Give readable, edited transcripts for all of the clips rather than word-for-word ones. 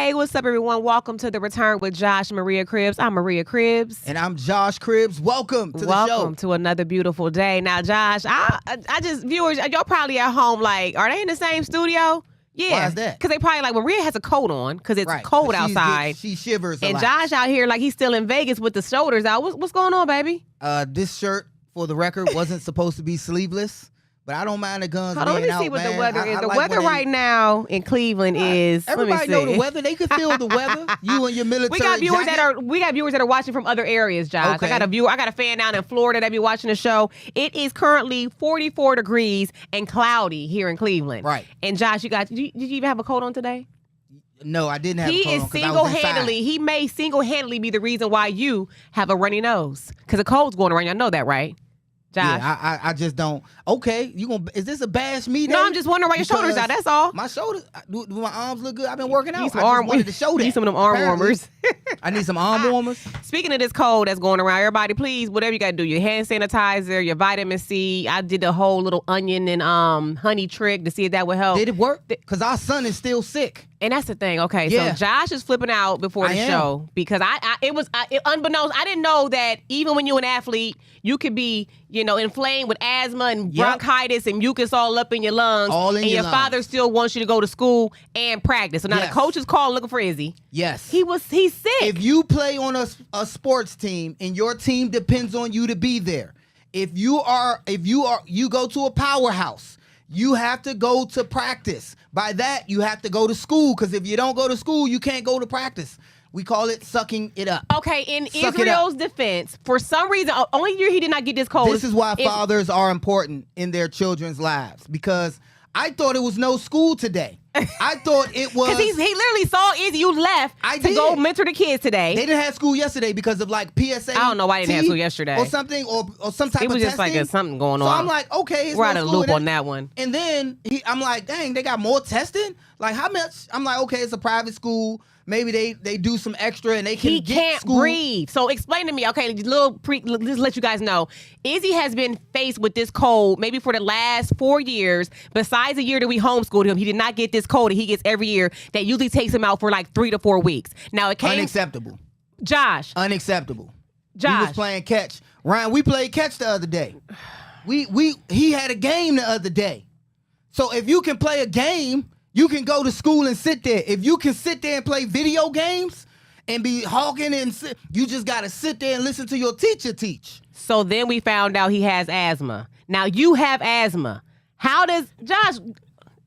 Hey, what's up, everyone? Welcome to The Return with Josh and Maria Cribbs. I'm Maria Cribbs. And I'm Josh Cribbs. Welcome to the show. Welcome to another beautiful day. Now, Josh, I just, viewers, y'all probably at home like, are they in the same studio? Yeah. Why is that? Because they probably like, Maria has a coat on because it's cold outside. She shivers a and lot. Josh out here like he's still in Vegas with the shoulders out. What's going on, baby? This shirt, for the record, wasn't supposed to be sleeveless. But I don't mind the guns being out, Let me see what man. the weather is. The like weather right now in Cleveland is. Everybody know the weather. They can feel the weather. You and your military. We got viewers that are watching from other areas, Josh. Okay. I got a fan down in Florida that be watching the show. It is currently 44 degrees and cloudy here in Cleveland. Right. And Josh, did you even have a coat on today? No, I didn't have a coat on. He may single-handedly be the reason why you have a runny nose. Because the cold's going around. Y'all know that, right? Josh. Yeah, I just don't. Okay, is this a bash me day? No, I'm just wondering why your shoulders out. That's all. My shoulders, do my arms look good? I've been working out. I just wanted to show that. Need some of them arm warmers. I need some arm warmers. Speaking of this cold that's going around, everybody, please, whatever you got to do, your hand sanitizer, your vitamin C. I did the whole little onion and honey trick to see if that would help. Did it work? Because our son is still sick. And that's the thing. Okay, yeah. So Josh is flipping out before the show because unbeknownst, I didn't know that even when you're an athlete, you could be, inflamed with asthma and bronchitis and mucus all up in your lungs. And your father still wants you to go to school and practice. So now the coach is calling looking for Izzy. Yes. He's sick. If you play on a sports team and your team depends on you to be there, if you go to a powerhouse, you have to go to practice. By that, you have to go to school, because if you don't go to school, you can't go to practice. We call it sucking it up. Okay, in Israel's defense, for some reason, only year he did not get this cold. This is why fathers are important in their children's lives, because I thought it was no school today. I thought it was. Because he literally saw Izzy. You left to go mentor the kids today. They didn't have school yesterday because of like PSA. I don't know why they didn't have school yesterday. Or something, or some type of testing. It was just like something going on. So I'm like, okay, we're out of the loop on that one. And then I'm like, dang, they got more testing? Like how much? I'm like, okay, it's a private school. Maybe they do some extra and they can get school. He can't breathe. So explain to me, okay, just let you guys know. Izzy has been faced with this cold maybe for the last 4 years. Besides the year that we homeschooled him, he did not get this cold that he gets every year that usually takes him out for like 3 to 4 weeks. Now it came... Unacceptable. Josh. Unacceptable. Josh. He was playing catch. Ryan, we played catch the other day. He had a game the other day. So if you can play a game... You can go to school and sit there. If you can sit there and play video games and be hawking you just got to sit there and listen to your teacher teach. So then we found out he has asthma. Now you have asthma. How does, Josh,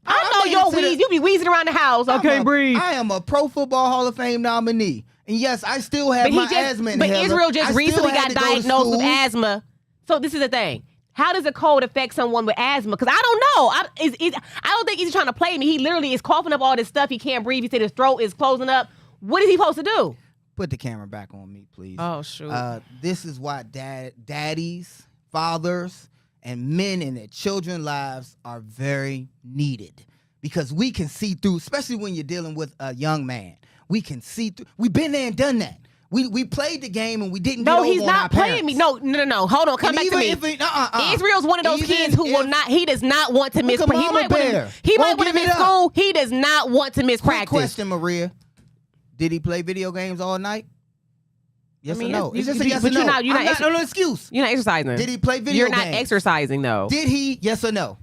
I know your wheeze. You be wheezing around the house. I can't breathe. I am a Pro Football Hall of Fame nominee. And yes, I still have asthma inhaler. But Israel just recently got diagnosed with asthma. So this is the thing. How does a cold affect someone with asthma? Because I don't know. I don't think he's trying to play me. He literally is coughing up all this stuff. He can't breathe. He said his throat is closing up. What is he supposed to do? Put the camera back on me, please. Oh, shoot. This is why daddies, fathers, and men in their children's lives are very needed. Because we can see through, especially when you're dealing with a young man. We can see through. We've been there and done that. We played the game and we didn't get over on our parents. No, he's not playing me. No. Hold on. Come back to me. Israel's one of those kids who will not. He does not want to miss practice. He might want to miss school. He does not want to miss practice. Quick question, Maria. Did he play video games all night? Yes or no? It's just a yes or no. No excuse. You're not exercising. Did he play video games? You're not exercising, though. Did he? Yes or no?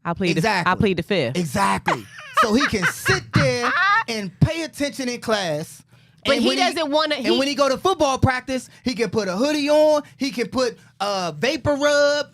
I plead the fifth. Exactly. So he can sit there and pay attention in class. But he doesn't want to. And when he go to football practice, he can put a hoodie on. He can put vapor rub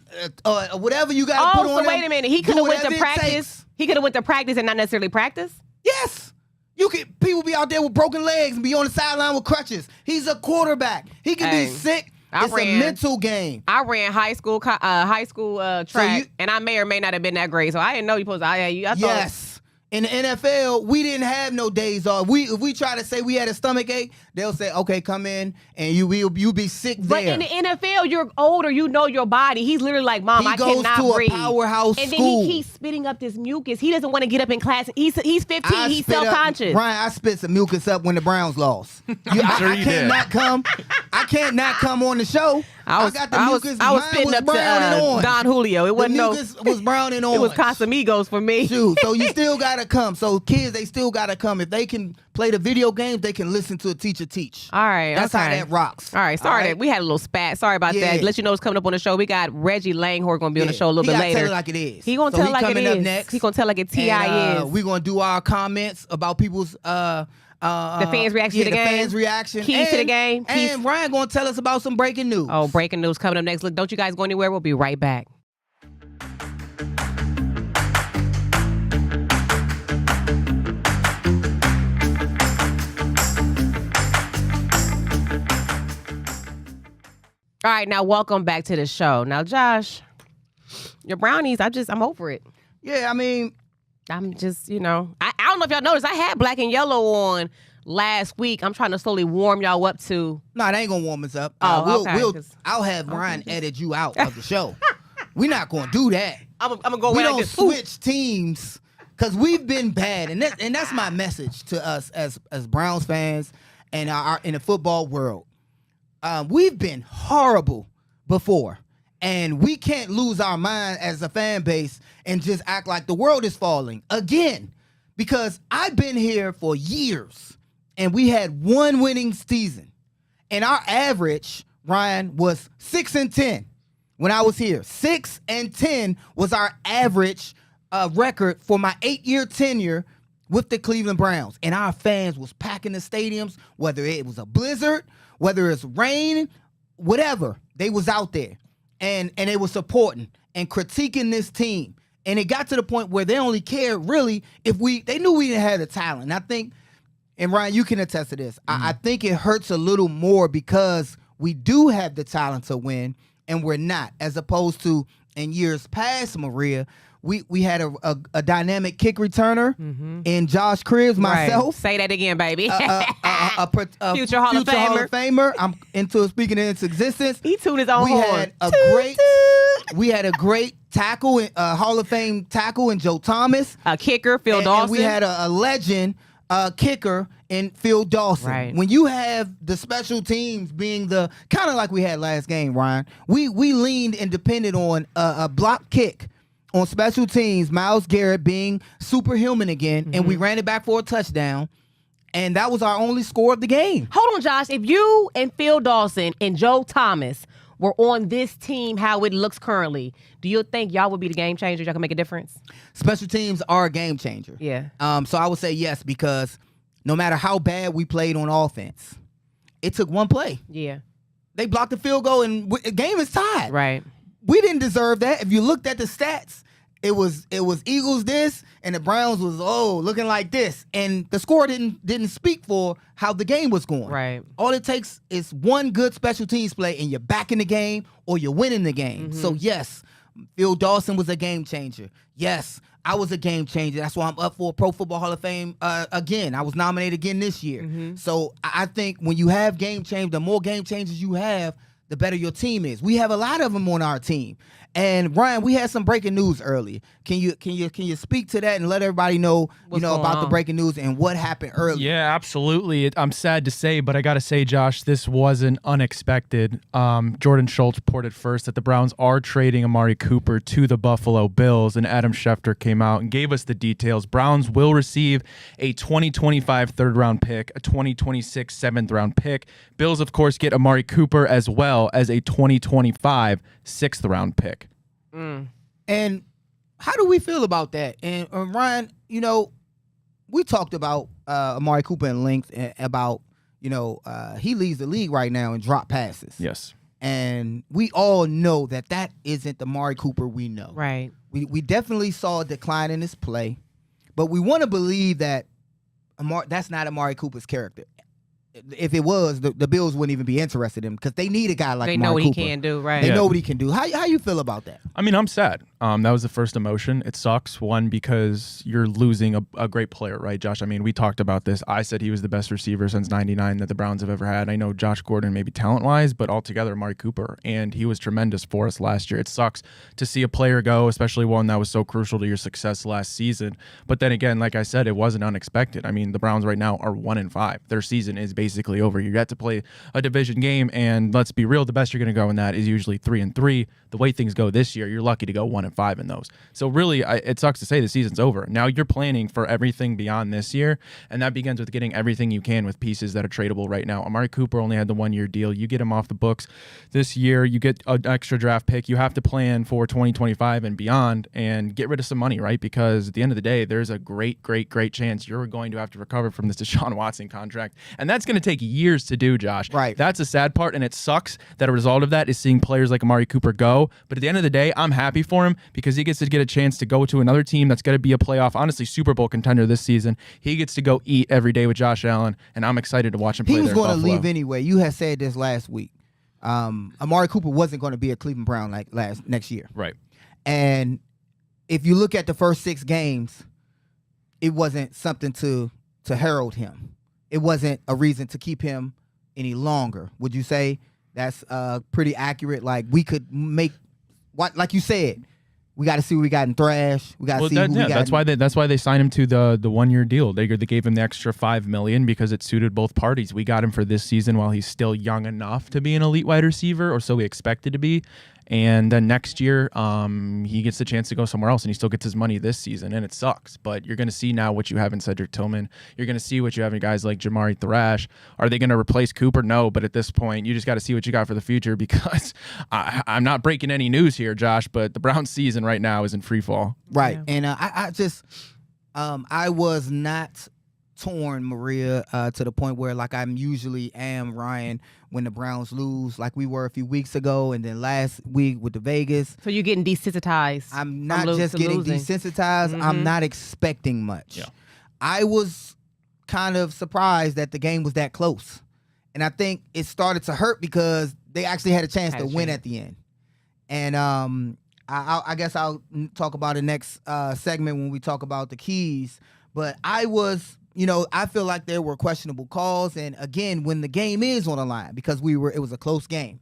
or whatever you got to put on. So wait a minute. He could have went to practice. He could have went to practice and not necessarily practice. Yes. People be out there with broken legs and be on the sideline with crutches. He's a quarterback. He can be sick. It's a mental game. I ran high school track, and I may or may not have been that great. So I didn't know you supposed to. I thought, yes. In the NFL, we didn't have no days off. If we try to say we had a stomach ache, they'll say, "Okay, come in," and you be sick there. But in the NFL, you're older. You know your body. He's literally like, "Mom, I cannot breathe." He goes to a powerhouse school. And then he keeps spitting up this mucus. He doesn't want to get up in class. He's 15. He's self-conscious. Ryan, I spit some mucus up when the Browns lost. I can't not come on the show. I got the mucus. I was Mine spitting up brown and to orange. Don Julio. It wasn't the mucus was brown and orange. It was Casamigos for me. Shoot, so you still gotta come. So kids, they still gotta come. If they can play the video games, they can listen to a teacher teach. All right, that's how that rocks. All right, sorry that we had a little spat. Sorry about that. Let you know what's coming up on the show. We got Reggie Langhorne going to be on the show a little bit later. Tell it like it is. He gonna tell it like it is. Coming up next. He gonna tell like it is. We're gonna do our comments about people's the fans' reaction to the game. The fans' reaction. Keys to the game. And Ryan gonna tell us about some breaking news. Oh, breaking news coming up next. Look, don't you guys go anywhere. We'll be right back. All right, now welcome back to the show. Now, Josh, your brownies, I'm over it. Yeah, I mean, I'm just, I don't know if y'all noticed, I had black and yellow on last week. I'm trying to slowly warm y'all up to. No, they ain't gonna warm us up. Okay. I'll have Ryan edit you out of the show. We're not gonna do that. I'm gonna go. We don't switch teams because we've been bad, and that's my message to us as Browns fans and in the football world. We've been horrible before, and we can't lose our mind as a fan base and just act like the world is falling again, because I've been here for years, and we had one winning season, and our average, Ryan, was 6-10 when I was here. 6-10 was our average record for my 8-year tenure with the Cleveland Browns, and our fans was packing the stadiums, whether it was a blizzard, whether it's rain, whatever, they was out there, and they were supporting and critiquing this team. And it got to the point where they only cared really if they knew we didn't have the talent. And I think, and Ryan, you can attest to this, I think it hurts a little more because we do have the talent to win and we're not, as opposed to in years past, Maria, we had a dynamic kick returner in Josh Cribbs, myself. Right. Say that again, baby. A future Hall of Famer. I'm into speaking into existence. He tuned his own horn. We had a great tackle, Hall of Fame tackle in Joe Thomas. A kicker, Phil Dawson. And we had a legend kicker in Phil Dawson. Right. When you have the special teams being the kind of like we had last game, Ryan, we leaned and depended on a block kick on special teams, Myles Garrett being superhuman again, and we ran it back for a touchdown, and that was our only score of the game. Hold on, Josh. If you and Phil Dawson and Joe Thomas were on this team, how it looks currently, do you think y'all would be the game changers? Y'all can make a difference? Special teams are a game changer. Yeah. So I would say yes, because no matter how bad we played on offense, it took one play. Yeah. They blocked the field goal, and the game is tied. Right. We didn't deserve that. If you looked at the stats, it was Eagles this, and the Browns was looking like this, and the score didn't speak for how the game was going. Right. All it takes is one good special teams play, and you're back in the game or you're winning the game. So yes, Phil Dawson was a game changer. Yes, I was a game changer. That's why I'm up for Pro Football Hall of Fame again. I was nominated again this year. So I think when you have game change, the more game changes you have, the better your team is. We have a lot of them on our team. And Ryan, we had some breaking news earlier. Can you speak to that and let everybody know about the breaking news and what happened earlier? Yeah, absolutely. I'm sad to say, but I got to say, Josh, this wasn't unexpected. Jordan Schultz reported first that the Browns are trading Amari Cooper to the Buffalo Bills, and Adam Schefter came out and gave us the details. Browns will receive a 2025 third-round pick, a 2026 seventh-round pick. Bills, of course, get Amari Cooper as well as a 2025 sixth-round pick. And how do we feel about that? And Ryan, we talked about Amari Cooper in length about, he leads the league right now in drop passes. Yes. And we all know that isn't the Amari Cooper we know. Right. We definitely saw a decline in his play, but we want to believe that that's not Amari Cooper's character. If it was, the Bills wouldn't even be interested in him because they need a guy like Amari Cooper. They know what he can do, right? They know what he can do. How you feel about that? I mean, I'm sad. That was the first emotion. It sucks. One, because you're losing a great player, right, Josh? I mean, we talked about this. I said he was the best receiver since '99 that the Browns have ever had. I know Josh Gordon maybe talent-wise, but altogether, Amari Cooper, and he was tremendous for us last year. It sucks to see a player go, especially one that was so crucial to your success last season. But then again, like I said, it wasn't unexpected. I mean, the Browns right now are 1-5. Their season is basically over. You get to play a division game, and let's be real, the best you're going to go in that is usually 3-3. The way things go this year, you're lucky to go 1-5 in those. So really, it sucks to say the season's over. Now you're planning for everything beyond this year, and that begins with getting everything you can with pieces that are tradable right now. Amari Cooper only had the 1-year deal. You get him off the books this year, you get an extra draft pick. You have to plan for 2025 and beyond and get rid of some money, right? Because at the end of the day, there's a great chance you're going to have to recover from this Deshaun Watson contract, and that's going to take years to do, Josh. Right. That's a sad part, and it sucks that a result of that is seeing players like Amari Cooper go. But at the end of the day, I'm happy for him because he gets to get a chance to go to another team that's going to be a playoff, honestly, Super Bowl contender this season. He gets to go eat every day with Josh Allen, and I'm excited to watch him play there. He was going to Buffalo. leave anyway. You had said this last week. Amari Cooper wasn't going to be a Cleveland Brown like next year. Right. And if you look at the first 6 games, it wasn't something to herald him. It wasn't a reason to keep him any longer. Would you say that's pretty accurate? Like we could make what, like you said, we got to see what we got in Thrash. We got to see who we got. That's why they signed him to the 1-year deal. They gave him the extra $5 million because it suited both parties. We got him for this season while he's still young enough to be an elite wide receiver, or so we expected to be. And then next year, he gets the chance to go somewhere else, and he still gets his money this season, and it sucks. But you're going to see now what you have in Cedric Tillman. You're going to see what you have in guys like Jamari Thrash. Are they going to replace Cooper? No, but at this point, you just got to see what you got for the future because I'm not breaking any news here, Josh, but the Browns season right now is in free fall. Right, Yeah. and I was not torn, Maria, to the point where like I usually am, Ryan, when the Browns lose, like we were a few weeks ago, and then last week with the Vegas. So you're getting desensitized. I'm not just getting desensitized. Mm-hmm. I'm not expecting much. Yeah. I was kind of surprised that the game was that close, and I think it started to hurt because they actually had a chance to win at the end. And I guess I'll talk about the next segment when we talk about the keys. But I was. I feel like there were questionable calls, and again, when the game is on the line, because it was a close game,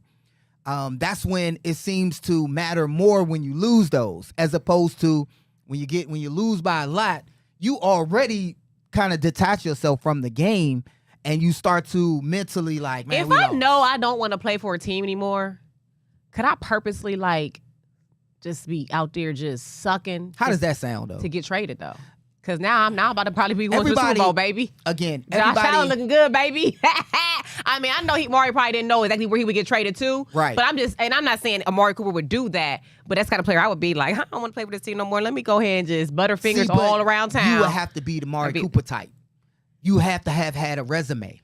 that's when it seems to matter more when you lose those, as opposed to when you lose by a lot, you already kind of detach yourself from the game, and you start to mentally like, man, if I know I don't want to play for a team anymore, could I purposely like just be out there just sucking? How does that sound though? To get traded though. Because now I'm about to probably be going to the Super Bowl, baby. Again, Josh Allen looking good, baby. I mean, I know Amari probably didn't know exactly where he would get traded to. Right. But I'm not saying Amari Cooper would do that, but that's the kind of player I would be like, I don't want to play for this team no more. Let me go ahead and just butterfingers all around town. You would have to be the Amari Cooper type. You have to have had a resume.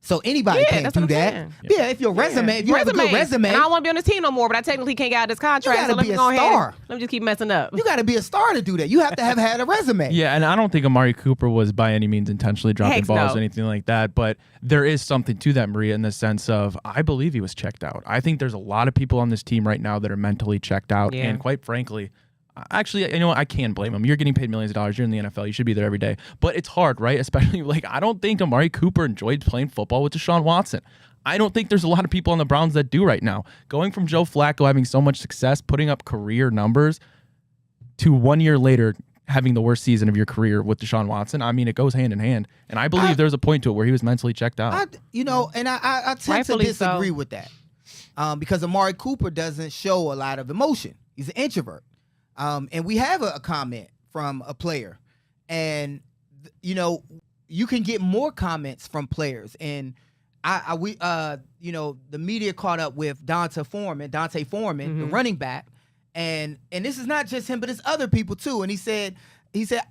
So anybody can't do that. Yeah, if your resume, if you have a good resume. And I don't want to be on this team no more, but I technically can't get out of this contract. You gotta be a star. Let me just keep messing up. You got to be a star to do that. You have to have had a resume. Yeah, and I don't think Amari Cooper was by any means intentionally dropping balls or anything like that, but there is something to that, Maria, in the sense of I believe he was checked out. I think there's a lot of people on this team right now that are mentally checked out, and quite frankly, actually, you know what? I can blame him. You're getting paid millions of dollars. You're in the NFL. You should be there every day. But it's hard, right? Especially, I don't think Amari Cooper enjoyed playing football with Deshaun Watson. I don't think there's a lot of people on the Browns that do right now. Going from Joe Flacco having so much success, putting up career numbers, to 1 year later having the worst season of your career with Deshaun Watson, I mean, it goes hand in hand. And I believe there's a point to it where he was mentally checked out. I tend to disagree with that because Amari Cooper doesn't show a lot of emotion. He's an introvert. And we have a comment from a player, and you can get more comments from players. And the media caught up with Dante Foreman, the running back, and this is not just him, but it's other people too. And he said,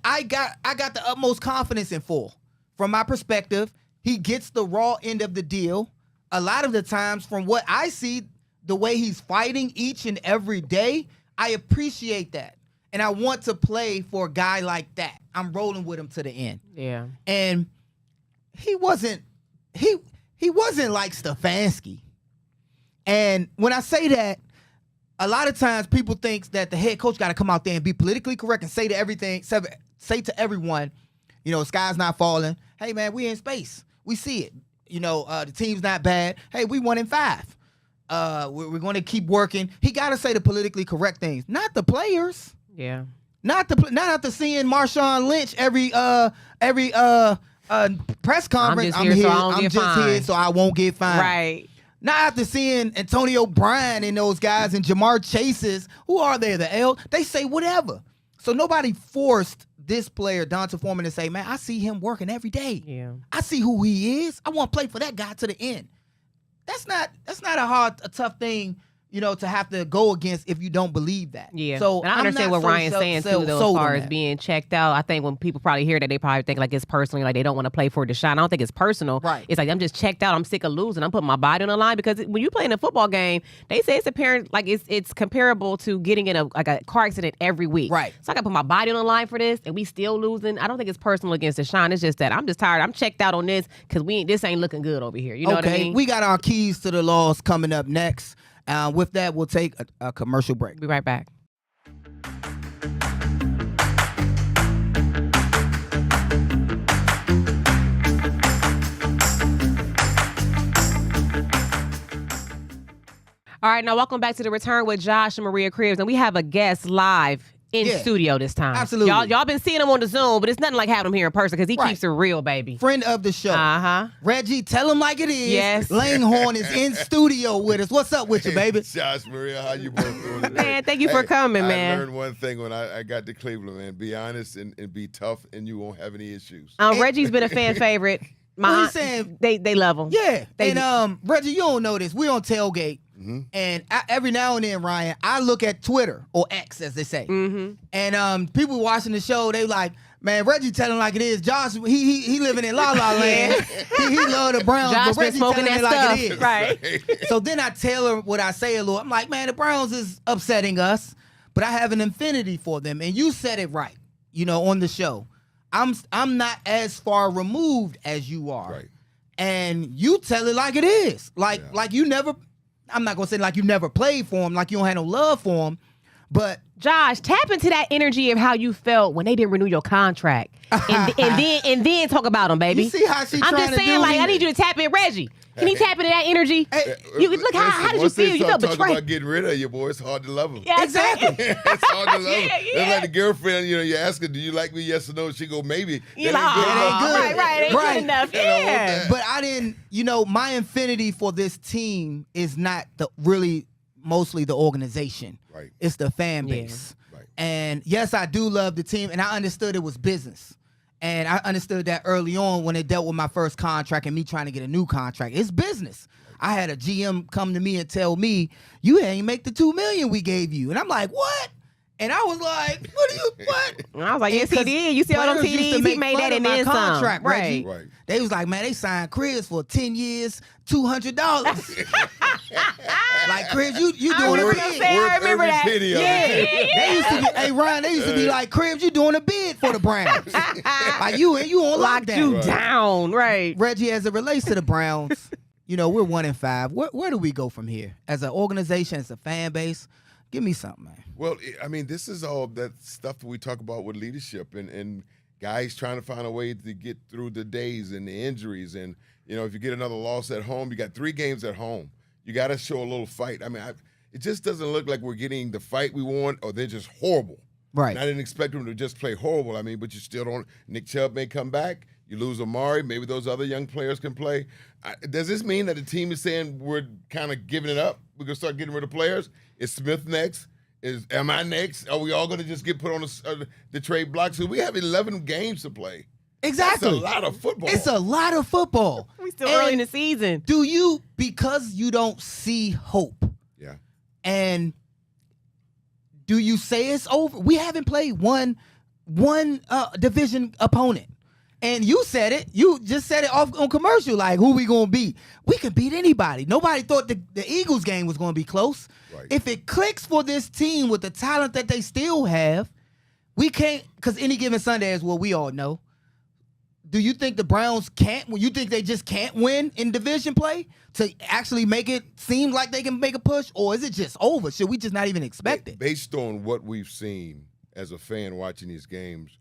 I got the utmost confidence in Full. From my perspective, he gets the raw end of the deal. A lot of the times, from what I see, the way he's fighting each and every day, I appreciate that. And I want to play for a guy like that. I'm rolling with him to the end. Yeah. And he wasn't like Stefanski. And when I say that, a lot of times people think that the head coach got to come out there and be politically correct and say to everyone, the sky's not falling. Hey, man, we in space. We see it. The team's not bad. Hey, we 1-5. We're going to keep working. He got to say the politically correct things, not the players. Yeah. Not after seeing Marshawn Lynch every press conference. I'm just here so I won't get fined. Right. Not after seeing Antonio Brown and those guys and Jamar Chases. Who are they? They say whatever. So nobody forced this player, Donta Foreman, to say, man, I see him working every day. Yeah. I see who he is. I want to play for that guy to the end. That's not a tough thing, to have to go against if you don't believe that. Yeah. So and I understand what Ryan's saying too, though, as far as being checked out. I think when people probably hear that, they probably think like it's personally, like they don't want to play for Deshaun. I don't think it's personal. Right. It's like I'm just checked out. I'm sick of losing. I'm putting my body on the line because when you play in a football game, they say it's apparent like it's comparable to getting in a car accident every week. Right. So I got to put my body on the line for this, and we still losing. I don't think it's personal against Deshaun. It's just that I'm just tired. I'm checked out on this because this ain't looking good over here. You know what I mean? We got our keys to the laws coming up next. With that, we'll take a commercial break. Be right back. All right, now welcome back to The Return with Josh and Maria Cribbs, and we have a guest live in studio this time. Absolutely. Y'all been seeing him on the Zoom, but it's nothing like having him here in person because he keeps it real, baby. Friend of the show. Uh-huh. Reggie, tell him like it is. Yes. Langhorne is in studio with us. What's up with you, baby? Josh, Maria, how you both doing today? Man, thank you for coming, man. I learned one thing when I got to Cleveland, man. Be honest and be tough, and you won't have any issues. Reggie's been a fan favorite. What he saying? They love him. Yeah. Reggie, you don't know this. We're on Tailgate. Mm-hmm. And every now and then, Ryan, I look at Twitter, or X as they say. Mm-hmm. And people watching the show, they like, man, Reggie telling like it is. Josh, he living in La La Land. he love the Browns, Josh but Reggie smoking telling that it stuff. like it is. Right. So then I tailor what I say a little. I'm like, man, the Browns is upsetting us, but I have an infinity for them. And you said it right, on the show. I'm not as far removed as you are. Right. And you tell it like it is. Like you never, I'm not going to say like you never played for him, like you don't have no love for him, but Josh, tap into that energy of how you felt when they didn't renew your contract, and then talk about them, baby. You see how she I'm trying just saying, to do like, it? I need you to tap in, Reggie. Can he tap into that energy? You look, how did you feel? You felt talking betrayed. about getting rid of you, boy. It's hard to love them. Yeah, Exactly. It's hard to love them. Yeah. It's like the girlfriend. You ask her, "Do you like me?" Yes or no. She go, "Maybe." You That like, ain't good enough. right, ain't good enough. Yeah. But I didn't, my infinity for this team is not mostly the organization. Right. It's the fan base. Right. And yes, I do love the team, and I understood it was business. And I understood that early on when it dealt with my first contract and me trying to get a new contract. It's business. I had a GM come to me and tell me, you ain't make the $2 million we gave you. And I'm like, what? And I was like, what? And I was like, yes, he did. You see all them TDs? He made that in his contract, some. Reggie. Right. They was like, man, they signed Chris for 10 years, $200. Like, Chris, you doing a bid. I remember that. They used to be, hey, Ryan, they used to be like, Cribs, you doing a bid for the Browns. Like, you on Locked lockdown. you down, right. Reggie, as it relates to the Browns, we're 1-5. Where do we go from here? As an organization, as a fan base, give me something, man. Well, I mean, this is all that stuff that we talk about with leadership and guys trying to find a way to get through the days and the injuries. And, if you get another loss at home, you got 3 games at home. You got to show a little fight. I mean, it just doesn't look like we're getting the fight we want, or they're just horrible. Right. And I didn't expect them to just play horrible. I mean, but you still don't. Nick Chubb may come back. You lose Amari. Maybe those other young players can play. Does this mean that the team is saying we're kind of giving it up? We're going to start getting rid of players? Is Smith next? Am I next? Are we all going to just get put on the trade block? So we have 11 games to play. Exactly. That's a lot of football. It's a lot of football. We still early in the season. Do you, because you don't see hope, Yeah. and do you say it's over? We haven't played one division opponent. And you said it. You just said it off on commercial, like, who we going to beat? We can beat anybody. Nobody thought the Eagles game was going to be close. Right. If it clicks for this team with the talent that they still have, we can't, because any given Sunday is what we all know. do you think the Browns can't? You think they just can't win in division play to actually make it seem like they can make a push, or is it just over? Should we just not even expect it? Based on what we've seen as a fan watching these games,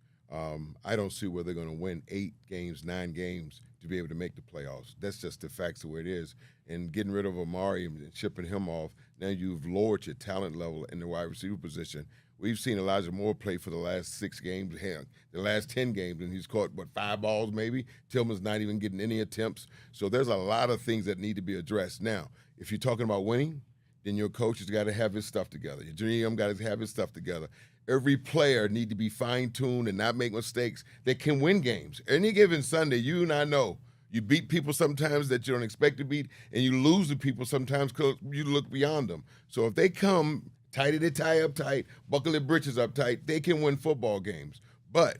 I don't see where they're going to win 8 games, 9 games to be able to make the playoffs. That's just the facts of where it is. And getting rid of Amari and shipping him off, now you've lowered your talent level in the wide receiver position. We've seen Elijah Moore play for the last 6 games, the last 10 games, and he's caught, 5 balls maybe? Tillman's not even getting any attempts. So there's a lot of things that need to be addressed. Now, if you're talking about winning, then your coach has got to have his stuff together. Your GM got to have his stuff together. Every player need to be fine-tuned and not make mistakes that can win games. Any given Sunday, you and I know, you beat people sometimes that you don't expect to beat, and you lose to people sometimes because you look beyond them. So if they come tighty they tie up tight, buckle their britches up tight, they can win football games. But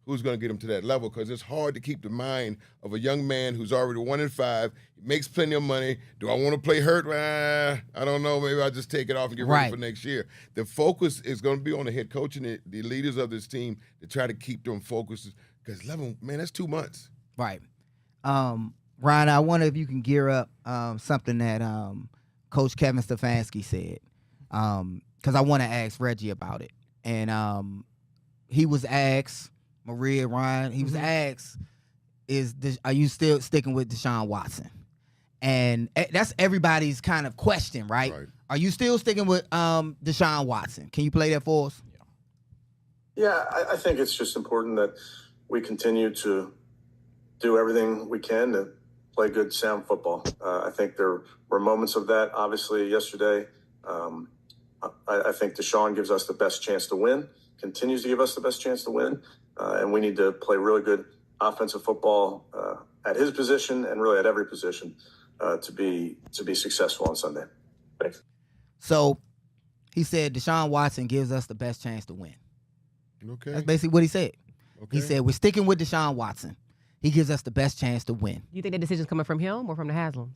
who's going to get them to that level? Because it's hard to keep the mind of a young man who's already 1-5, makes plenty of money. Do I want to play hurt? I don't know. Maybe I'll just take it off and get ready for next year. The focus is going to be on the head coach and the leaders of this team to try to keep them focused. Because 11, man, that's 2 months. Right. Ryan, I wonder if you can gear up something that Coach Kevin Stefanski said. Because I want to ask Reggie about it. And he was asked, Maria, Ryan, he was asked, are you still sticking with Deshaun Watson? And that's everybody's kind of question, right? Are you still sticking with Deshaun Watson? Can you play that for us? Yeah, I think it's just important that we continue to do everything we can to play good, sound football. I think there were moments of that, obviously, yesterday. I think Deshaun gives us the best chance to win, continues to give us the best chance to win, and we need to play really good offensive football at his position and really at every position to be successful on Sunday. Thanks. So he said Deshaun Watson gives us the best chance to win. Okay. That's basically what he said. Okay. He said we're sticking with Deshaun Watson. He gives us the best chance to win. You think the decision's coming from him or from the Haslams?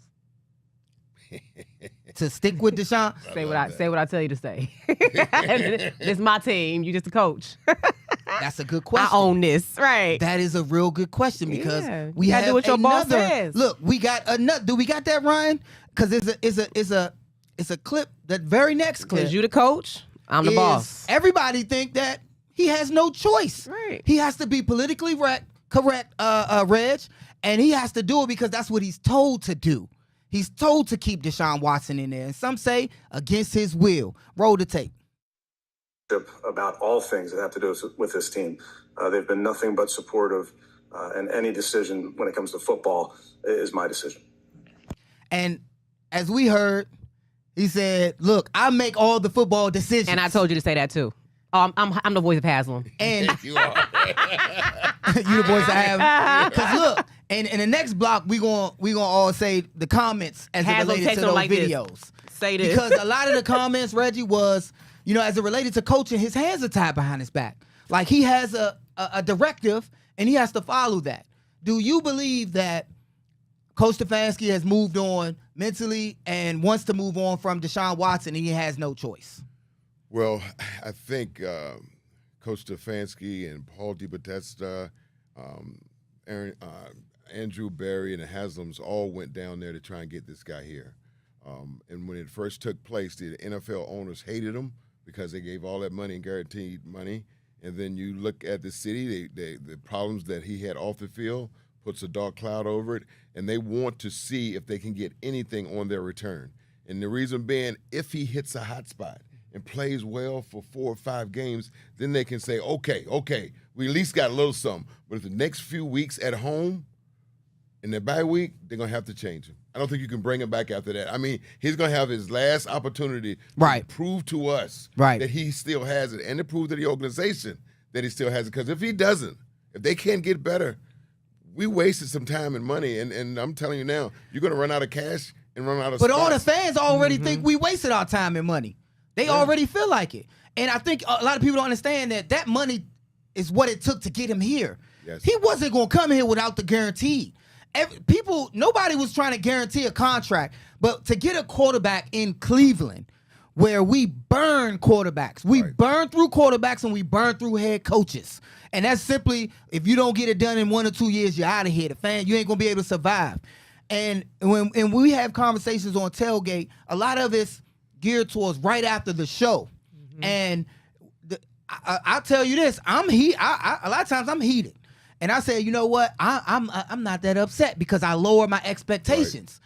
To stick with Deshaun? Say what I tell you to say. It's my team. You just a coach. That's a good question. I own this, right? That is a real good question because we you have do what your boss says. Look, we got another. Do we got that, Ryan? Because it's a clip. That very next clip. Because you the coach, I'm the boss. Everybody think that he has no choice. Right. He has to be politically correct, Reg, and he has to do it because that's what he's told to do. He's told to keep Deshaun Watson in there, and some say against his will. Roll the tape. About all things that have to do with this team. They've been nothing but supportive, and any decision when it comes to football is my decision. And as we heard, he said, look, I make all the football decisions. And I told you to say that too. I'm the voice of Haslam. And You are. you the voice of Haslam. Because look, and in the next block, we gonna all say the comments as it Haslam related to those videos. Say this. Because a lot of the comments, Reggie, was, as it related to coaching, his hands are tied behind his back. Like he has a directive and he has to follow that. Do you believe that Coach Stefanski has moved on mentally and wants to move on from Deshaun Watson and he has no choice? Well, I think Coach Stefanski and Paul DiBattista, Andrew Berry, and the Haslams all went down there to try and get this guy here. And when it first took place, the NFL owners hated him because they gave all that money and guaranteed money. And then you look at the city, the problems that he had off the field puts a dark cloud over it, and they want to see if they can get anything on their return. And the reason being, if he hits a hot spot and plays well for 4 or 5 games, then they can say, okay, we at least got a little something. But if the next few weeks at home, in their bye week, they're going to have to change him. I don't think you can bring him back after that. I mean, he's going to have his last opportunity to prove to us that he still has it and to prove to the organization that he still has it. Because if he doesn't, if they can't get better, we wasted some time and money. And I'm telling you now, you're going to run out of cash and run out of spots. All the fans already think we wasted our time and money. They already feel like it. And I think a lot of people don't understand that money is what it took to get him here. Yes. He wasn't going to come here without the guarantee. Nobody was trying to guarantee a contract, but to get a quarterback in Cleveland where we burn quarterbacks. We burn through quarterbacks and we burn through head coaches. And that's simply, if you don't get it done in 1 or 2 years, you're out of here. You ain't going to be able to survive. And when we have conversations on Tailgate, a lot of it's geared towards right after the show. Mm-hmm. And I'll tell you this, a lot of times I'm heated. And I say, you know what? I'm not that upset because I lower my expectations.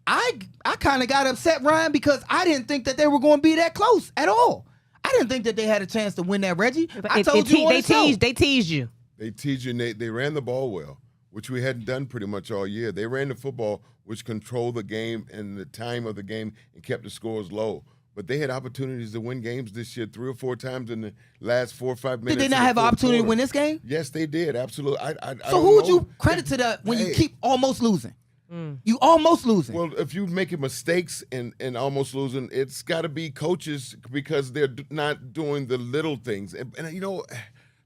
Right. I kind of got upset, Ryan, because I didn't think that they were going to be that close at all. I didn't think that they had a chance to win that, Reggie. I told you on the show. They teased you. They teased you, and they ran the ball well, which we hadn't done pretty much all year. They ran the football, which controlled the game and the time of the game and kept the scores low. But they had opportunities to win games this year 3 or 4 times in the last 4 or 5 minutes. Did they not have an opportunity to win this game? Yes, they did. Absolutely. So who would you credit to that when you keep almost losing? You almost losing. Well, if you're making mistakes and almost losing, it's got to be coaches because they're not doing the little things. And you know,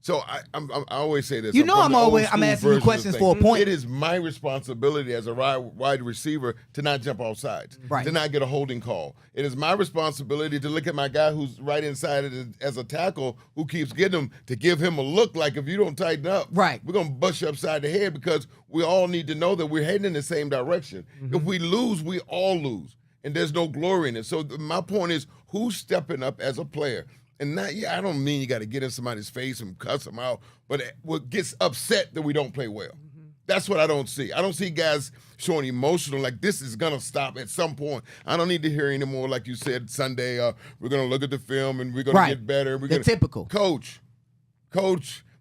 so I always say this. You know, I'm asking you questions for a point. It is my responsibility as a wide receiver to not jump off sides, to not get a holding call. It is my responsibility to look at my guy who's right inside it as a tackle who keeps getting him, to give him a look like if you don't tighten up, we're going to bust you upside the head, because we all need to know that we're heading in the same direction. Mm-hmm. If we lose, we all lose, and there's no glory in it. So my point is, who's stepping up as a player? And I don't mean you got to get in somebody's face and cuss them out, but what gets upset that we don't play well. Mm-hmm. That's what I don't see. I don't see guys showing emotional, like this is going to stop at some point. I don't need to hear anymore, like you said, Sunday, we're going to look at the film and we're going to get better. We're typical. Coach.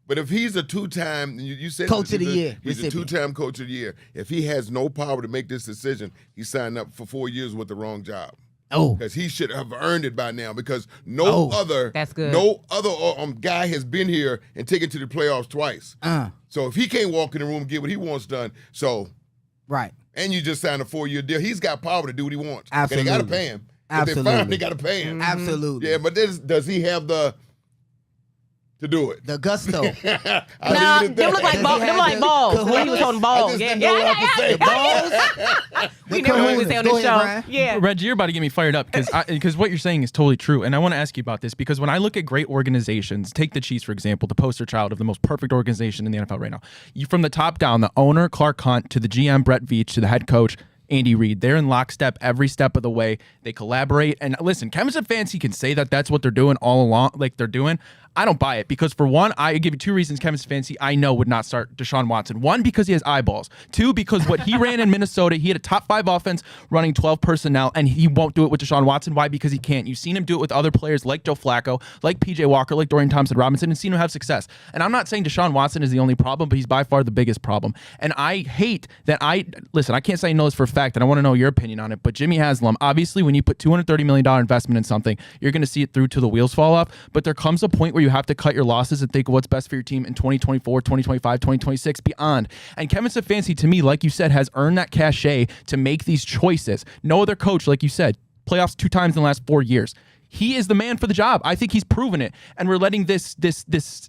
But if he's a 2-time, you said coach of the year, he's a 2-time coach of the year. If he has no power to make this decision, he signed up for 4 years with the wrong job. Because he should have earned it by now. Because no other guy has been here and taken to the playoffs twice. So if he can't walk in the room and get what he wants done, and you just signed a 4-year deal, he's got power to do what he wants. Absolutely. They got to pay him. If they fire him, they got to pay him. Absolutely. Yeah, but does he have to do it? The gusto. Them look like balls. Them like balls. When he was on balls. Yeah. We never know what we say on the show. Yeah. Reggie, you're about to get me fired up because what you're saying is totally true. And I want to ask you about this because when I look at great organizations, take the Chiefs, for example, the poster child of the most perfect organization in the NFL right now. From the top down, the owner, Clark Hunt, to the GM, Brett Veach, to the head coach, Andy Reid, they're in lockstep every step of the way. They collaborate. And listen, Kevin Stefanski can say that that's what they're doing all along, like they're doing. I don't buy it because, for one, I give you 2 reasons Kevin Stefanski I know would not start Deshaun Watson. 1, because he has eyeballs. 2, because what he ran in Minnesota, he had a top 5 offense running 12 personnel, and he won't do it with Deshaun Watson. Why? Because he can't. You've seen him do it with other players like Joe Flacco, like PJ Walker, like Dorian Thompson-Robinson, and seen him have success. And I'm not saying Deshaun Watson is the only problem, but he's by far the biggest problem. And I hate that listen, I can't say I know this for a fact, and I want to know your opinion on it, but Jimmy Haslam, obviously when you put $230 million investment in something, you're going to see it through till the wheels fall off, but there comes a point where you have to cut your losses and think of what's best for your team in 2024, 2025, 2026, beyond. And Kevin Stefanski, to me, like you said, has earned that cachet to make these choices. No other coach, like you said, playoffs 2 times in the last 4 years. He is the man for the job. I think he's proven it. And we're letting this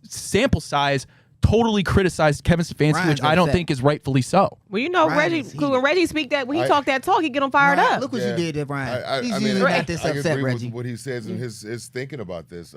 sample size totally criticize Kevin Stefanski, which I don't think is rightfully so. Well, you know, when Reggie speak that, when he talk that talk, he get him fired up. Look what you did there, Brian. He's usually not this upset, agree Reggie. with what he says and his thinking about this.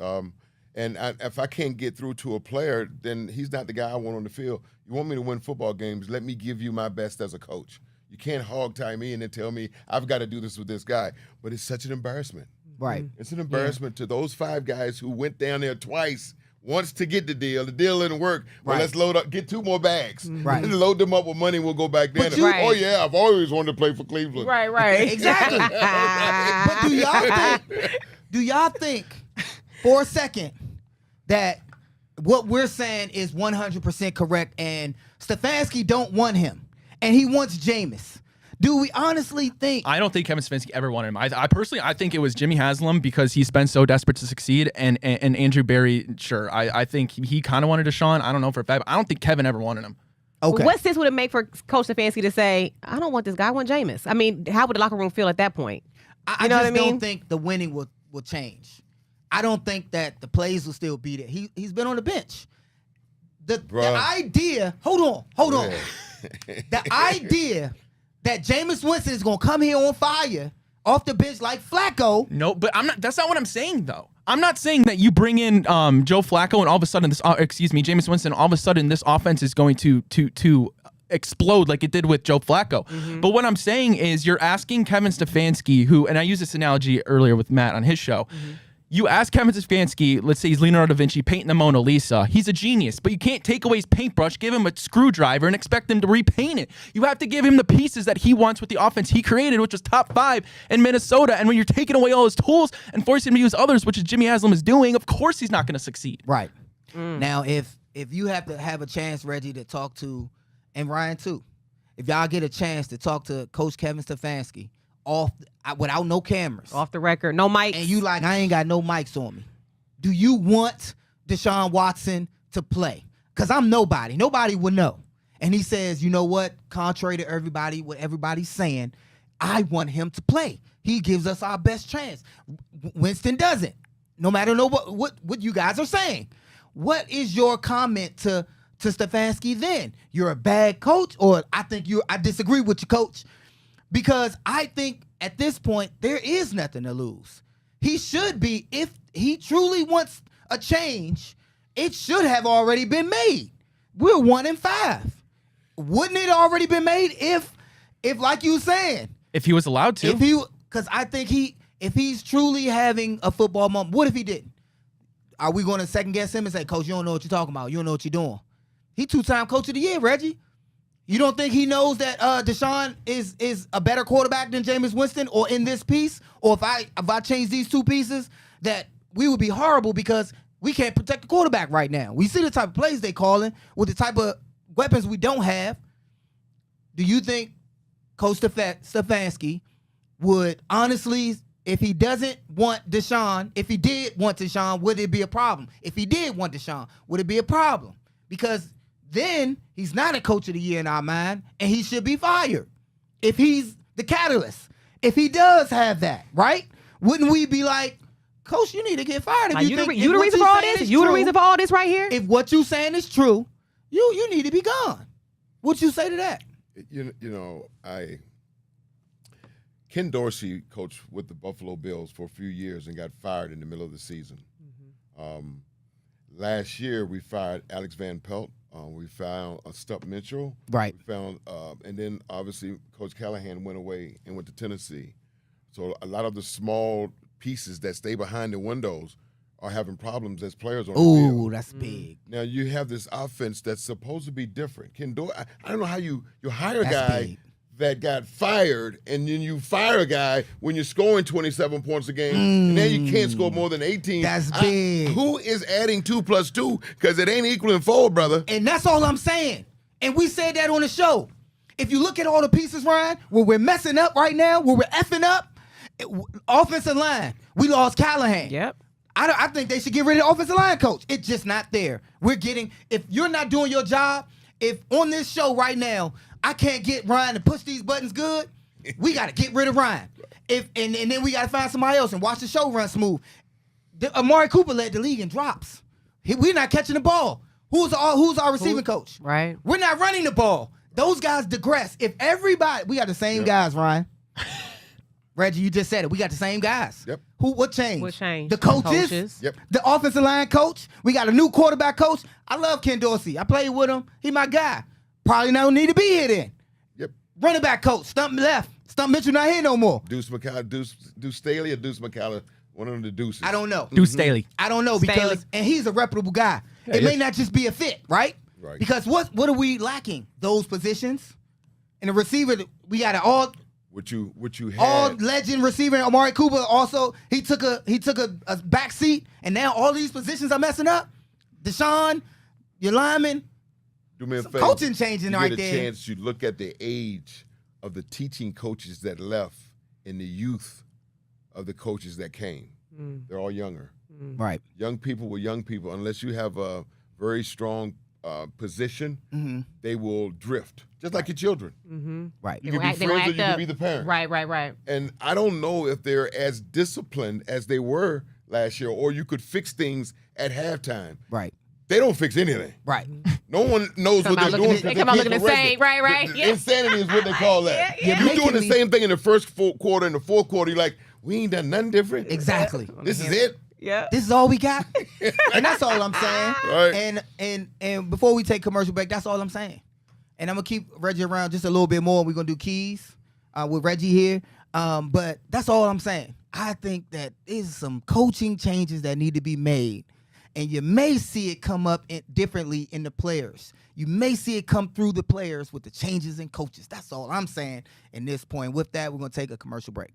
And if I can't get through to a player, then he's not the guy I want on the field. You want me to win football games, let me give you my best as a coach. You can't hog-tie me and then tell me I've got to do this with this guy. But it's such an embarrassment. Right. It's an embarrassment to those 5 guys who went down there twice once to get the deal. The deal didn't work. Well, let's load up, get 2 more bags. Right. Load them up with money and we'll go back down. Oh, yeah, I've always wanted to play for Cleveland. Right. Exactly. But do y'all think for a second that what we're saying is 100% correct and Stefanski don't want him and he wants Jameis? Do we honestly think? I don't think Kevin Stefanski ever wanted him. I personally think it was Jimmy Haslam because he's been so desperate to succeed, and Andrew Berry, sure. I think he kind of wanted Deshaun. I don't know for a fact, but I don't think Kevin ever wanted him. Okay. What sense would it make for Coach Stefanski to say, I don't want this guy, I want Jameis? I mean, how would the locker room feel at that point? I just don't think the winning will change. I don't think that the plays will still be there. He's been on the bench. The idea, hold on. The idea that Jameis Winston is going to come here on fire off the bench like Flacco. No, but I'm not. That's not what I'm saying, though. I'm not saying that you bring in Joe Flacco and all of a sudden Jameis Winston. All of a sudden, this offense is going to explode like it did with Joe Flacco. But what I'm saying is, you're asking Kevin Stefanski, who, and I used this analogy earlier with Matt on his show. You ask Kevin Stefanski, let's say he's Leonardo da Vinci painting the Mona Lisa. He's a genius, but you can't take away his paintbrush, give him a screwdriver, and expect him to repaint it. You have to give him the pieces that he wants with the offense he created, which was top 5 in Minnesota. And when you're taking away all his tools and forcing him to use others, which is Jimmy Haslam is doing, of course he's not going to succeed. Right. Now, if you have to have a chance, Reggie, to talk to, and Ryan too, if y'all get a chance to talk to Coach Kevin Stefanski without no cameras, Off the record, no mics. and you like, I ain't got no mics on me, do you want Deshaun Watson to play? Because I'm nobody. Nobody would know. And he says, you know what? Contrary to what everybody's saying, I want him to play. He gives us our best chance. Winston doesn't. No matter what you guys are saying. What is your comment to Stefanski then? You're a bad coach, or I disagree with you, coach. Because I think at this point, there is nothing to lose. He should be, if he truly wants a change, it should have already been made. We're 1-5. Wouldn't it already been made if like you saying, If he was allowed to. because I think if he's truly having a football moment, what if he didn't? Are we going to second guess him and say, Coach, you don't know what you're talking about. You don't know what you're doing. He 2-time coach of the year, Reggie. You don't think he knows that Deshaun is a better quarterback than Jameis Winston, or in this piece, or if I change these 2 pieces, that we would be horrible because we can't protect the quarterback right now. We see the type of plays they calling with the type of weapons we don't have. Do you think Coach Stefanski would honestly, if he doesn't want Deshaun, if he did want Deshaun, would it be a problem? If he did want Deshaun, would it be a problem? Because then he's not a coach of the year in our mind, and he should be fired if he's the catalyst. If he does have that, right? Wouldn't we be like, Coach, you need to get fired? If you the reason for all this? You the reason for all this right here? If what you saying is true, you need to be gone. What'd you say to that? Ken Dorsey coached with the Buffalo Bills for a few years and got fired in the middle of the season. Last year, we fired Alex Van Pelt. We found Stupp Mitchell. Right. We found, and then obviously Coach Callahan went away and went to Tennessee. So a lot of the small pieces that stay behind the windows are having problems as players on the field. Ooh, that's big. Now you have this offense that's supposed to be different. Ken Dorsey, I don't know how you hire a That's guy big. that got fired, and then you fire a guy when you're scoring 27 points a game, and then you can't score more than 18. That's big. Who is adding 2 + 2? Because it ain't equaling 4, brother. And that's all I'm saying. And we said that on the show. If you look at all the pieces, Ryan, where we're messing up right now, where we're effing up, offensive line, we lost Callahan. Yep. I think they should get rid of the offensive line coach. It's just not there. If you're not doing your job, if on this show right now, I can't get Ryan to push these buttons good, we got to get rid of Ryan. And then we got to find somebody else and watch the show run smooth. Amari Cooper led the league in drops. We're not catching the ball. Who's our receiving coach? Right. We're not running the ball. Those guys digress. If everybody, we got the same guys, Ryan. Reggie, you just said it. We got the same guys. Yep. What changed? What changed? The coaches. Yep. The offensive line coach. We got a new quarterback coach. I love Ken Dorsey. I played with him. He my guy. Probably don't need to be here then. Yep. Running back coach. Stump left. Stump Mitchell not here no more. Deuce Staley or Deuce McCalla, one of the Deuces. I don't know. Deuce Staley. I don't know because, and he's a reputable guy. It may not just be a fit, right? Right. Because what are we lacking? Those positions. And the receiver, we got an What you had. all legend receiver. Amari Cooper also, he took a back seat, and now all these positions are messing up. Deshaun, your lineman, Do me a some favor. coaching changing right You get a there. chance, you look at the age of the teaching coaches that left and the youth of the coaches that came. They're all younger. Right. Young people with young people, unless you have a very strong position, they will drift, just like your children. Right. You can be friends or you can be the parent. Right. And I don't know if they're as disciplined as they were last year, or you could fix things at halftime. Right. they don't fix anything. Right. No one knows what they're doing. They come out looking the same, right? The insanity is what they call that. Yeah. You're doing the same thing in the first quarter. In the fourth quarter, you're like, we ain't done nothing different. Exactly. This is it. Yeah. This is all we got. And that's all I'm saying. Right. And before we take commercial break, that's all I'm saying. And I'm going to keep Reggie around just a little bit more. We're going to do keys with Reggie here. But that's all I'm saying. I think that there's some coaching changes that need to be made. And you may see it come up differently in the players. You may see it come through the players with the changes in coaches. That's all I'm saying in this point. With that, we're going to take a commercial break.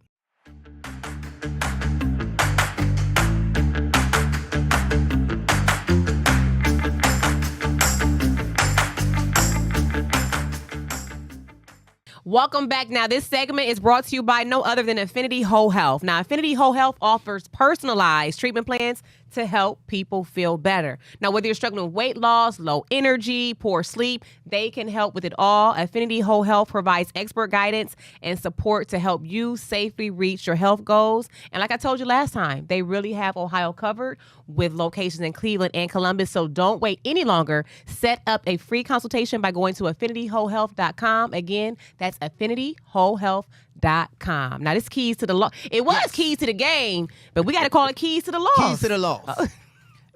Welcome back. Now, this segment is brought to you by no other than Affinity Whole Health. Now, Affinity Whole Health offers personalized treatment plans to help people feel better. Now, whether you're struggling with weight loss, low energy, poor sleep, they can help with it all. Affinity Whole Health provides expert guidance and support to help you safely reach your health goals. And like I told you last time, they really have Ohio covered with locations in Cleveland and Columbus. So don't wait any longer. Set up a free consultation by going to affinityWholeHealth.com. Again, that's affinityWholeHealth.com. Now, this keys to the law. It was keys to the game, but we got to call it keys to the law. Keys to the law.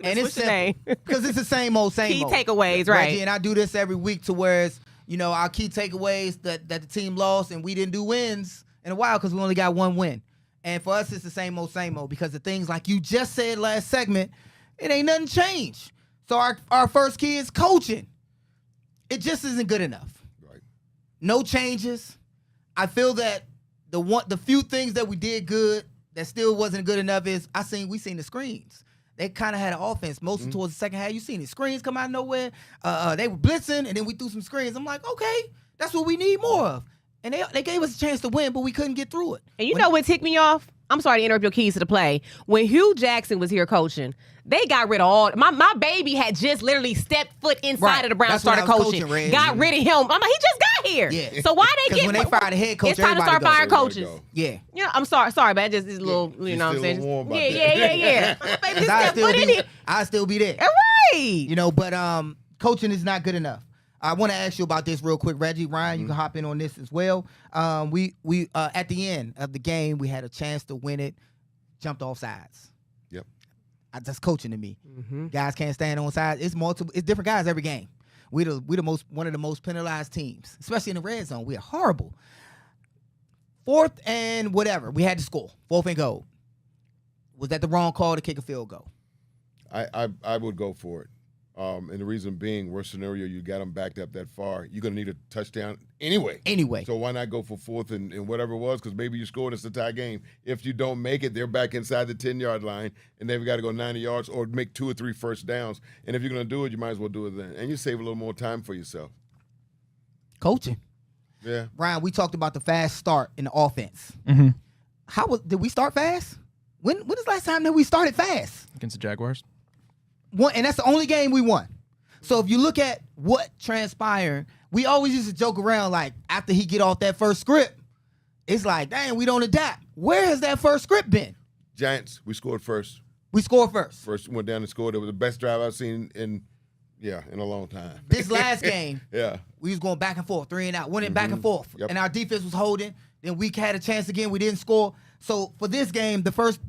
And it's because it's the same old. Key takeaways, right? Reggie, and I do this every week to where it's, our key takeaways that the team lost and we didn't do wins in a while because we only got one win. And for us, it's the same old because the things like you just said last segment, it ain't nothing changed. So our first key is coaching. It just isn't good enough. Right. No changes. I feel that the few things that we did good that still wasn't good enough is we seen the screens. They kind of had an offense mostly towards the second half. You seen the screens come out of nowhere. They were blitzing, and then we threw some screens. I'm like, okay, that's what we need more of. And they gave us a chance to win, but we couldn't get through it. And know what ticked me off? I'm sorry to interrupt your keys to the play. When Hugh Jackson was here coaching, they got rid of all. My baby had just literally stepped foot inside of the Browns, started coaching. Got rid of him. I'm like, he just got here. Yeah. So why they get? When they fired the head coach, it's time to start firing coaches. Yeah. I'm sorry, but it just is a little. You know what I'm saying? Yeah. Baby, I still be there. Right. But coaching is not good enough. I want to ask you about this real quick, Reggie. Ryan, you can hop in on this as well. We at the end of the game, we had a chance to win it, jumped off sides. Yep. That's coaching to me. Guys can't stand on sides. It's different guys every game. We one of the most penalized teams, especially in the red zone. We are horrible. 4th and whatever, we had to score. 4th and goal. Was that the wrong call to kick a field goal? I would go for it. And the reason being, worst scenario, you got them backed up that far. You're going to need a touchdown anyway. So why not go for 4th and whatever it was? Because maybe you scored, it's a tie game. If you don't make it, they're back inside the 10-yard line, and they've got to go 90 yards or make 2 or 3 first downs. And if you're going to do it, you might as well do it then. And you save a little more time for yourself. Coaching. Yeah. Ryan, we talked about the fast start in the offense. Did we start fast? When is the last time that we started fast? Against the Jaguars. And that's the only game we won. So if you look at what transpired, we always used to joke around like after he get off that first script, it's like, dang, we don't adapt. Where has that first script been? Giants, we scored first. We scored first. First went down and scored. It was the best drive I've seen in a long time. This last game, we was going back and forth, 3 and out, winning back and forth. Yep. And our defense was holding. Then we had a chance again. We didn't score. So for this game, the first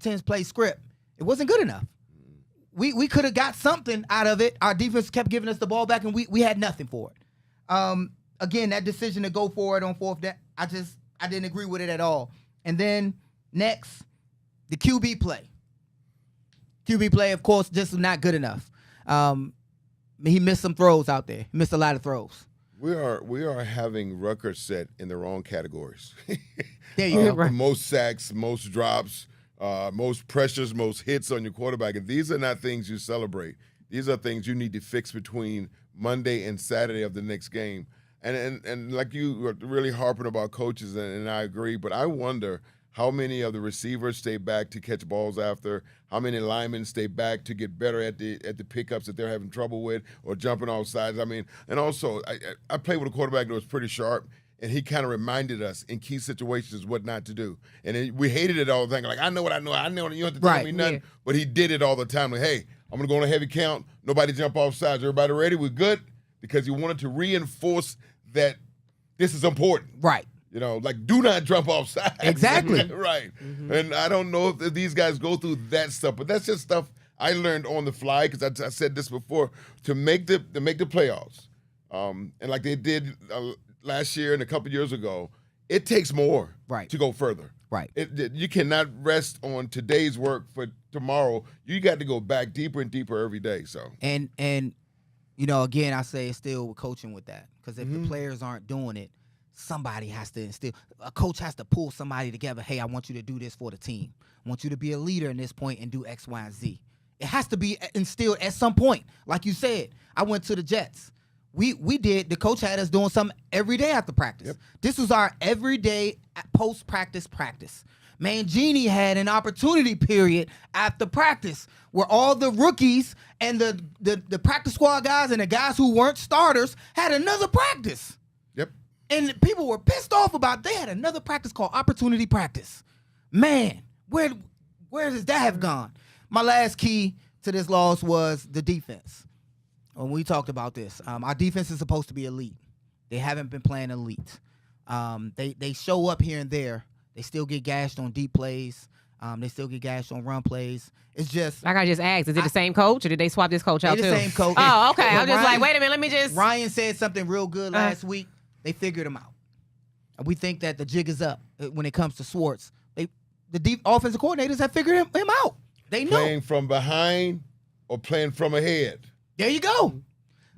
10 play script, it wasn't good enough. We could have got something out of it. Our defense kept giving us the ball back, and we had nothing for it. Again, that decision to go for it on 4th down, I didn't agree with it at all. And then next, the QB play. QB play, of course, just not good enough. He missed some throws out there. He missed a lot of throws. We are having Rutgers set in the wrong categories. There you go. Most sacks, most drops. Most pressures, most hits on your quarterback. And these are not things you celebrate. These are things you need to fix between Monday and Saturday of the next game. And like you were really harping about coaches, and I agree, but I wonder how many of the receivers stay back to catch balls after, how many linemen stay back to get better at the pickups that they're having trouble with or jumping off sides. I mean, and also I played with a quarterback that was pretty sharp. And he kind of reminded us in key situations what not to do. And we hated it all the time. Like, I know what I know. I know you don't have to tell me nothing. Yeah. But he did it all the time. Like, hey, I'm going to go on a heavy count. Nobody jump off sides. Everybody ready? We're good? Because he wanted to reinforce that this is important. Right. You know, like, do not jump off sides. Exactly. Right. And I don't know if these guys go through that stuff, but that's just stuff I learned on the fly, because I said this before, to make the playoffs, and like they did last year and a couple years ago, it takes more to go further. Right. You cannot rest on today's work for tomorrow. You got to go back deeper and deeper every day. So and you know, again, I say it's still coaching with that, because if the players aren't doing it, somebody has to instill. A coach has to pull somebody together. Hey, I want you to do this for the team. I want you to be a leader in this point and do X, Y, and Z. It has to be instilled at some point. Like you said, I went to the Jets. We did. The coach had us doing something every day after practice. Yep. This was our everyday post-practice practice. Mangini had an opportunity period after practice where all the rookies and the practice squad guys and the guys who weren't starters had another practice. Yep. And people were pissed off about they had another practice called opportunity practice. Man, where does that have gone? My last key to this loss was the defense. When we talked about this, our defense is supposed to be elite. They haven't been playing elite. They show up here and there. They still get gashed on deep plays. They still get gashed on run plays. It's just like I just asked, is it the same coach, or did they swap this coach out too? The same coach. Oh, okay. I'm just like, wait a minute, let me just. Ryan said something real good last week. They figured him out. And we think that the jig is up when it comes to Schwartz. The deep offensive coordinators have figured him out. They know. Playing from behind or playing from ahead. There you go.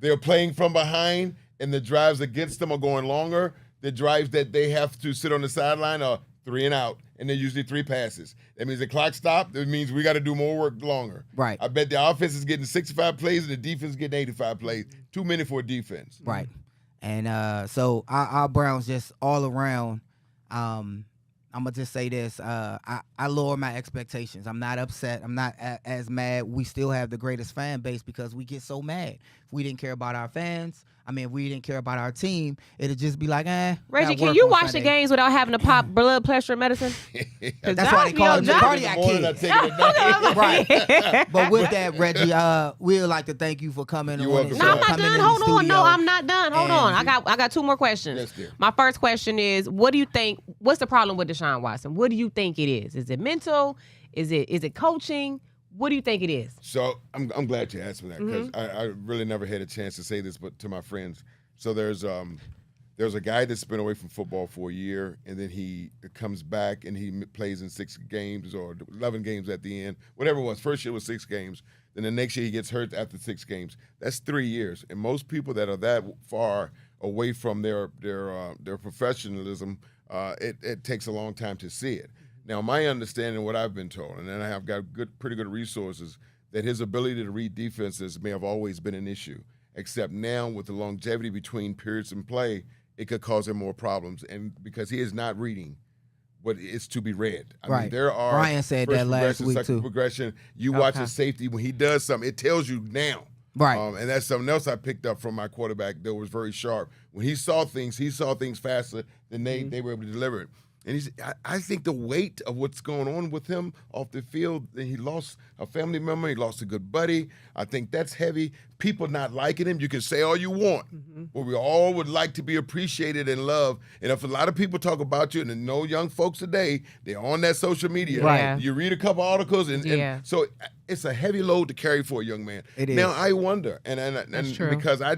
They're playing from behind, and the drives against them are going longer. The drives that they have to sit on the sideline are 3 and out, and they're usually 3 passes. That means the clock stopped. That means we got to do more work longer. Right. I bet the offense is getting 65 plays and the defense is getting 85 plays. Too many for a defense. Right. And so our Browns just all around, I'm going to just say this. I lower my expectations. I'm not upset. I'm not as mad. We still have the greatest fan base because we get so mad. If we didn't care about our fans, if we didn't care about our team, it'd just be like, Reggie, can you watch the games without having to pop blood pressure medicine? That's why they call it the cardiac kid. Right. But with that, Reggie, we'd like to thank you for coming. You're welcome. No, I'm not done. Hold on. No, I'm not done. Hold on. I got 2 more questions. Yes, dear. My first question is, what do you think? What's the problem with Deshaun Watson? What do you think it is? Is it mental? Is it coaching? What do you think it is? So I'm glad you asked me that, because I really never had a chance to say this, but to my friends. So there's a guy that's been away from football for a year, and then he comes back and he plays in 6 games or 11 games at the end, whatever it was. First year was 6 games. Then the next year he gets hurt after 6 games. That's 3 years. And most people that are that far away from their professionalism, it takes a long time to see it. Now, my understanding, what I've been told, and then I have got pretty good resources, that his ability to read defenses may have always been an issue, except now with the longevity between periods in play, it could cause him more problems, and because he is not reading what is to be read. I mean, there are Ryan said that last week too. Progression. You watch his safety when he does something, it tells you now. Right. And that's something else I picked up from my quarterback that was very sharp. When he saw things faster than they were able to deliver it. And I think the weight of what's going on with him off the field, he lost a family member, he lost a good buddy. I think that's heavy. People not liking him, you can say all you want, but we all would like to be appreciated and loved. And if a lot of people talk about you, and no young folks today, they're on that social media. Right. You read a couple articles, and so it's a heavy load to carry for a young man. It is. Now, I wonder, and true. because I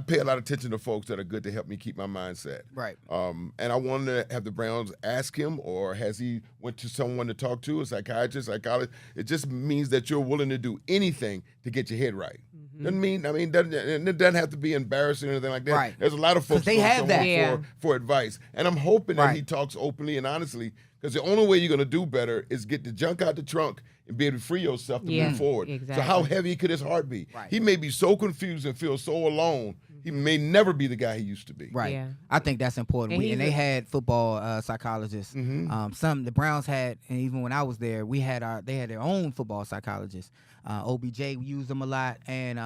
pay a lot of attention to folks that are good to help me keep my mindset. Right. And I wanted to have the Browns ask him, or has he went to someone to talk to, a psychiatrist, psychologist? It just means that you're willing to do anything to get your head right. It doesn't have to be embarrassing or anything like that. Right. There's a lot of folks they have that for advice. And I'm hoping that he talks openly and honestly, because the only way you're going to do better is get the junk out the trunk and be able to free yourself to move forward. Exactly. So how heavy could his heart be? Right. He may be so confused and feel so alone, he may never be the guy he used to be. Right. Yeah. I think that's important. And They had football psychologists. The Browns had, and even when I was there, they had their own football psychologists. OBJ, we used them a lot, and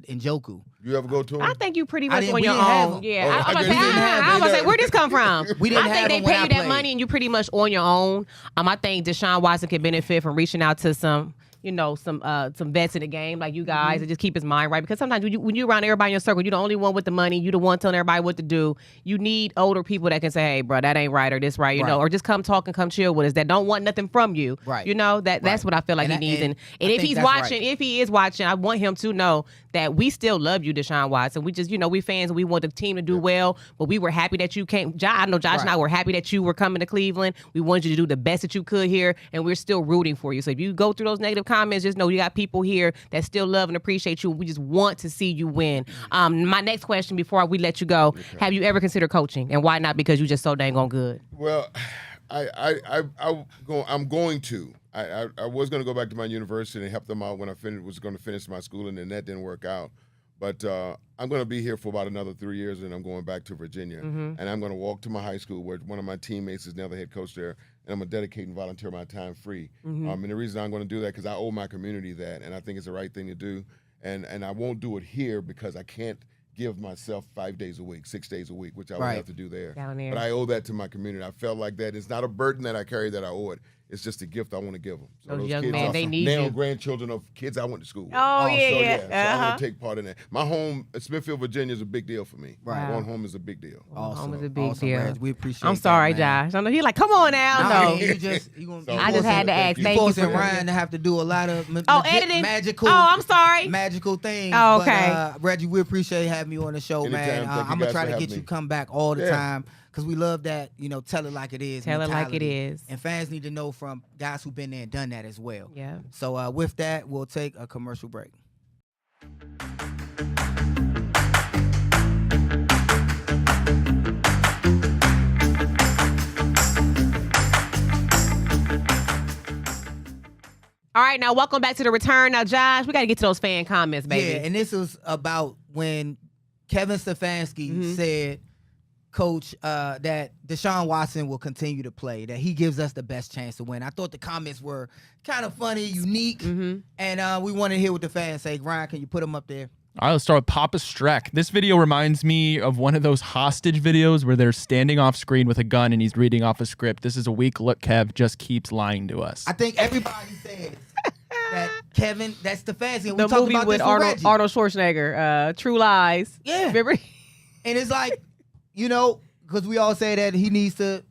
Njoku. You ever go to him? I think you pretty much on we your didn't have own. them. Yeah, Oh, I was I didn't gonna say, where'd this come from? We didn't I have think they them when pay I you that played. money and you pretty much on your own. I think Deshaun Watson can benefit from reaching out to some, some vets in the game like you guys and just keep his mind right. Because sometimes when you're around everybody in your circle, you're the only one with the money. You're the one telling everybody what to do. You need older people that can say, hey, bro, that ain't right or this right, you know, or just come talk and come chill with us that don't want nothing from you. Right. That's what I feel like he needs. And if he's watching, if he is watching, I want him to know that we still love you, Deshaun Watson. We just, we fans and we want the team to do well, but we were happy that you came. I know Josh and I were happy that you were coming to Cleveland. We wanted you to do the best that you could here, and we're still rooting for you. So if you go through those negative comments, just know you got people here that still love and appreciate you. We just want to see you win. My next question before we let you go, have you ever considered coaching, and why not? Because you're just so dang on good. Well, I'm going to. I was going to go back to my university and help them out when I was going to finish my school, and then that didn't work out. But I'm going to be here for about another 3 years, and I'm going back to Virginia. And I'm going to walk to my high school where one of my teammates is now the head coach there, and I'm going to dedicate and volunteer my time free. And the reason I'm going to do that because I owe my community that, and I think it's the right thing to do. And I won't do it here because I can't give myself 5 days a week, 6 days a week, which I would have to do there. But I owe that to my community. I felt like that. It's not a burden that I carry that I owe it. It's just a gift I want to give them. So those young kids men, they need now you. Grandchildren of kids I went to school with. Oh, yeah. So I want to take part in that. My home, Smithfield, Virginia, is a big deal for me. Right. Going home is a big deal. Home is a big deal. Reg, we appreciate I'm sorry, that, Josh. I know he's like, come on now. No. I just had to ask. Thank you forcing for Ryan to have to do a lot of editing. magical. Oh, I'm sorry. Magical things. Oh, okay. But, Reggie, we appreciate having you on the show, Anytime. man. I'm going to try to get you come back all the time. Because we love that, tell it like it is. Tell mentality. it like it is. And fans need to know from guys who've been there and done that as well. Yeah. So with that, we'll take a commercial break. All right, now welcome back to the return. Now, Josh, we got to get to those fan comments, baby. Yeah, and this was about when Kevin Stefanski said, Coach, that Deshaun Watson will continue to play, that he gives us the best chance to win. I thought the comments were kind of funny, unique, and we want to hear what the fans say. Ryan, can you put them up there? All right, let's start with Papa Streck. This video reminds me of one of those hostage videos where they're standing off screen with a gun and he's reading off a script. This is a weak look. Kev just keeps lying to us. I think everybody says that Kevin, that's Stefanski. And the we talked movie about with this Arnold Schwarzenegger, True Lies. Yeah. Remember? And it's like, because we all say that he needs to.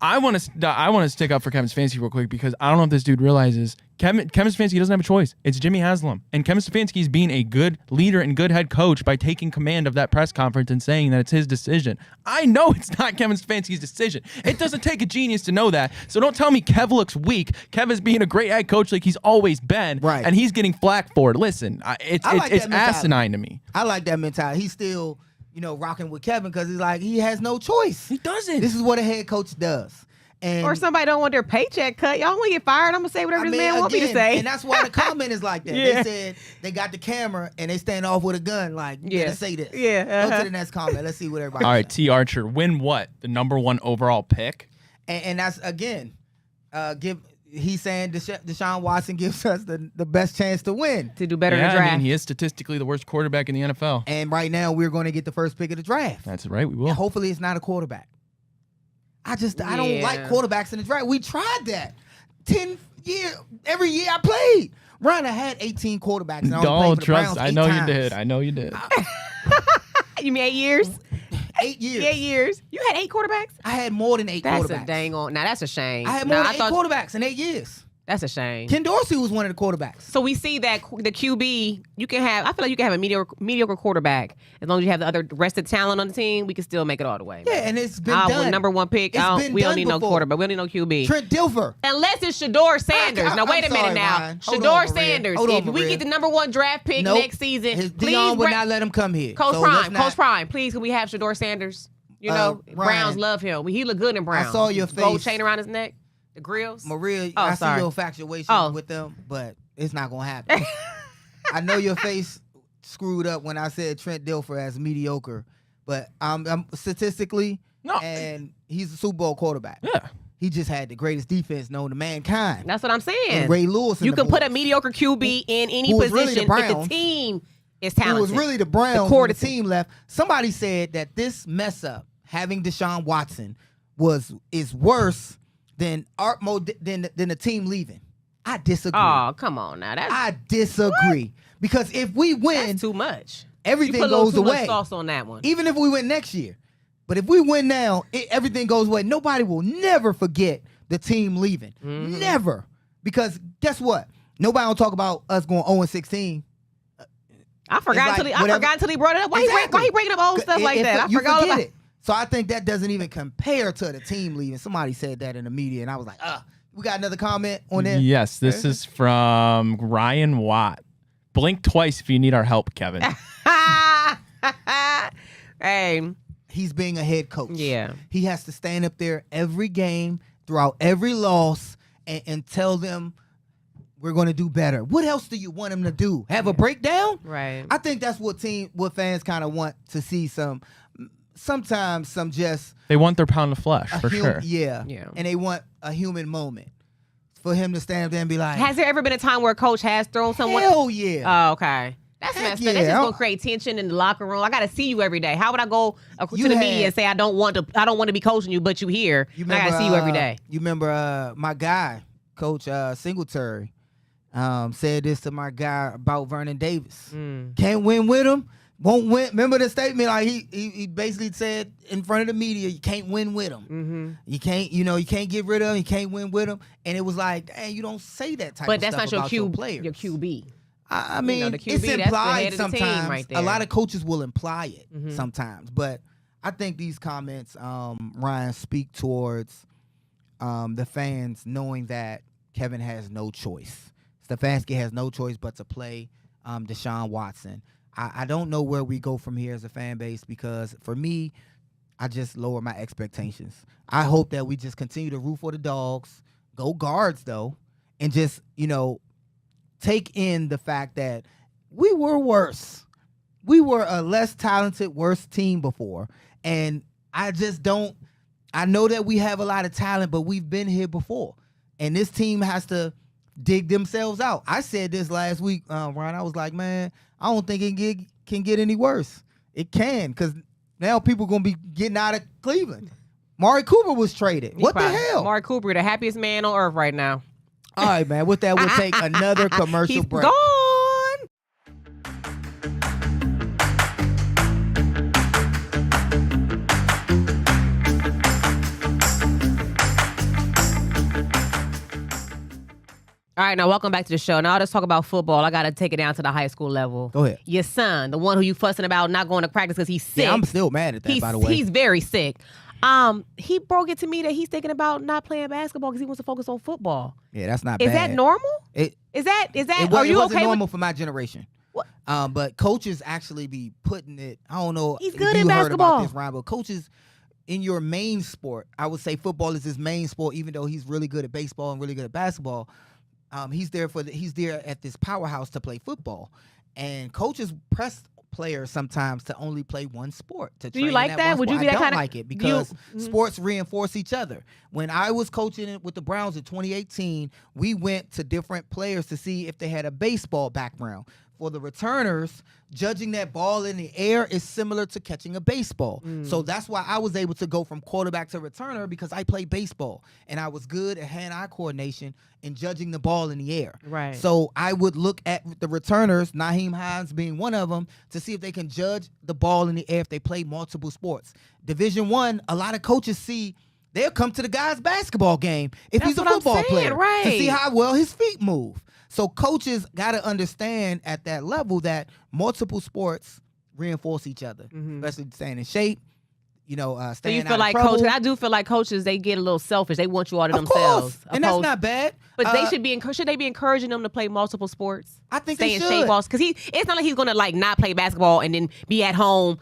I want to stick up for Kevin Stefanski real quick because I don't know if this dude realizes Kevin Stefanski doesn't have a choice. It's Jimmy Haslam. And Kevin Stefanski is being a good leader and good head coach by taking command of that press conference and saying that it's his decision. I know it's not Kevin Stefanski's decision. It doesn't take a genius to know that. So don't tell me Kev looks weak. Kev is being a great head coach like he's always been. Right. And he's getting flack for it. Listen, it's asinine to me. I like that mentality. He's still, rocking with Kevin because he's like, he has no choice. He doesn't. This is what a head coach does. And or somebody don't want their paycheck cut. Y'all want to get fired? I'm going to say whatever this man want me to say. And that's why the comment is like that. They said they got the camera and they stand off with a gun like, you gotta say this. Yeah. Go to the next comment. Let's see what everybody All right, says. T. Archer, win what? The #1 overall pick? And that's, again, he's saying Deshaun Watson gives us the best chance to win. To do better in the draft. I mean, he is statistically the worst quarterback in the NFL. And right now, we're going to get the first pick of the draft. That's right, we will. And hopefully it's not a quarterback. I don't like quarterbacks in the draft. We tried that. 10 years, every year I played. Ryan, I had 18 quarterbacks. And I only played for the Browns 8 times. I know you did. You mean 8 years? 8 years. 8 years. You had 8 quarterbacks? I had more than 8 quarterbacks. That's a dang on. Now, that's a shame. I had more than 8 quarterbacks in 8 years. That's a shame. Ken Dorsey was one of the quarterbacks. So we see that the QB, I feel like you can have a mediocre quarterback. As long as you have the other rest of the talent on the team, we can still make it all the way. Yeah, and it's been done. With #1 pick, we don't need no quarterback. We don't need no QB. Trent Dilfer. Unless it's Shador Sanders. Now, wait a minute now. Shador Sanders. If we get the #1 draft pick next season, please. Dion would not let him come here. Coach Prime, please, can we have Shador Sanders? Browns love him. He look good in Browns. I saw your face. Gold chain around his neck. The grills? Maria, I see your infatuation with them, but it's not going to happen. I know your face screwed up when I said Trent Dilfer as mediocre, but I'm statistically, and he's a Super Bowl quarterback. Yeah. He just had the greatest defense known to mankind. That's what I'm saying. And Ray Lewis. You can put a mediocre QB in any position if the team is talented. It was really the Browns when the team left. Somebody said that this mess up, having Deshaun Watson, is worse than the team leaving. I disagree. Oh, come on now. I disagree. Because if we win, That's too much. everything you put a little goes too away. much sauce on that one. Even if we win next year. But if we win now, everything goes away. Nobody will never forget the team leaving. Never. Because guess what? Nobody will talk about us going 0-16. I forgot until he brought it up. Why he bringing up old stuff like that? I forgot all about it. So I think that doesn't even compare to the team leaving. Somebody said that in the media, and I was like, we got another comment on there? Yes, this is from Ryan Watt. Blink twice if you need our help, Kevin. Hey. He's being a head coach. Yeah. He has to stand up there every game, throughout every loss, and tell them we're going to do better. What else do you want him to do? Have a breakdown? Right. I think that's what fans kind of want to see. Sometimes some just they want their pound of flesh for sure. Yeah. And they want a human moment for him to stand up there and be like, has there ever been a time where a coach has thrown someone? Hell yeah. Oh, okay. That's messed up. That's just gonna create tension in the locker room. I gotta see you every day. How would I go to the media and say I don't want to be coaching you, but you here? I gotta see you every day. You remember my guy, Coach Singletary, said this to my guy about Vernon Davis. Can't win with him, won't win. Remember the statement? Like he basically said in front of the media, you can't win with him. You can't, you can't get rid of him. You can't win with him. And it was like, dang, you don't say that type of stuff. But that's not your players. Your QB. I mean, the QB, it's implied that's the head of the sometimes. team right there. A lot of coaches will imply it sometimes, but I think these comments, Ryan, speak towards the fans knowing that Kevin has no choice. Stefanski has no choice but to play Deshaun Watson. I don't know where we go from here as a fan base because for me, I just lower my expectations. I hope that we just continue to root for the dogs, go guards though, and just, take in the fact that we were worse. We were a less talented, worse team before. And I know that we have a lot of talent, but we've been here before. And this team has to dig themselves out. I said this last week, Ryan. I was like, man, I don't think it can get any worse. It can, because now people going to be getting out of Cleveland. Amari Cooper was traded. What the hell? Amari Cooper, the happiest man on earth right now. All right, man. With that, we'll take another commercial He's break. Gone. All right, now welcome back to the show. Now let's talk about football. I got to take it down to the high school level. Go ahead. Your son, the one who you fussing about not going to practice because he's sick. Yeah, I'm still mad at that, by the way. He's very sick. He broke it to me that he's thinking about not playing basketball because he wants to focus on football. Yeah, that's not bad. Is that normal? Is that? Are you wasn't okay normal with? for my generation. What? But coaches actually be putting it. I don't know. He's if good you in heard basketball. about this, Ryan, but coaches in your main sport, I would say football is his main sport, even though he's really good at baseball and really good at basketball. He's there at this powerhouse to play football, and coaches press players sometimes to only play one sport. Do you like that? Would you be that kind of? I don't like it because sports reinforce each other. When I was coaching with the Browns in 2018, we went to different players to see if they had a baseball background. For the returners, judging that ball in the air is similar to catching a baseball. So that's why I was able to go from quarterback to returner because I played baseball and I was good at hand-eye coordination and judging the ball in the air. Right. So I would look at the returners, Naheem Hines being one of them, to see if they can judge the ball in the air if they play multiple sports. Division I, a lot of coaches see they'll come to the guy's basketball game if he's a football player to see how well his feet move. So coaches got to understand at that level that multiple sports reinforce each other, especially staying in shape, staying So you feel out like of trouble. coaches? I do feel like coaches, they get a little selfish. They want you all to Of themselves. course, and that's not bad. But they should be. Should they be encouraging them to play multiple sports? I think stay they in should. shape also, because it's not like he's gonna not play basketball and then be at home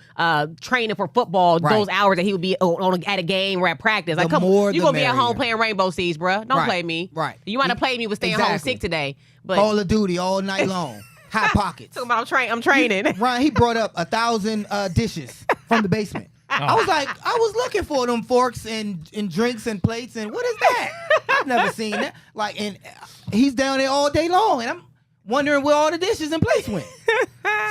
training for football those hours that he would be at a game or at practice. Like, come on, you gonna be at home playing Rainbow Siege, bruh? Don't play me. Right. You might have played me with staying home sick today, but Call of Duty all night long. Hot pockets. talking about I'm training. Ryan, he brought up 1,000 dishes from the basement. I was looking for them forks and drinks and plates, and what is that? I've never seen that. And he's down there all day long, and I'm wondering where all the dishes and plates went.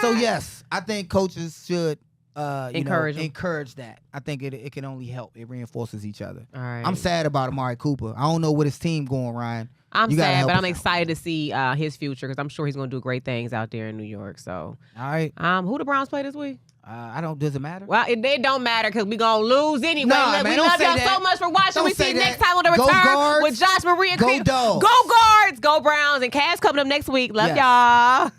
So yes, I think coaches should encourage that. I think it can only help. It reinforces each other. All right. I'm sad about Amari Cooper. I don't know what his team going, Ryan. I'm You gotta sad, help but us I'm out. excited to see his future because I'm sure he's going to do great things out there in New York. So, All right. who the Browns play this week? Does it matter? Well, it don't matter because we're going to lose anyway. Nah, Look, man, we don't love say y'all that. so much for watching. Don't We see say you next that. time on the Go return Guards. with Josh Marie and Go Chris. Dogs. Go Guards. Go Browns. And Cass coming up next week. Love Yes. y'all.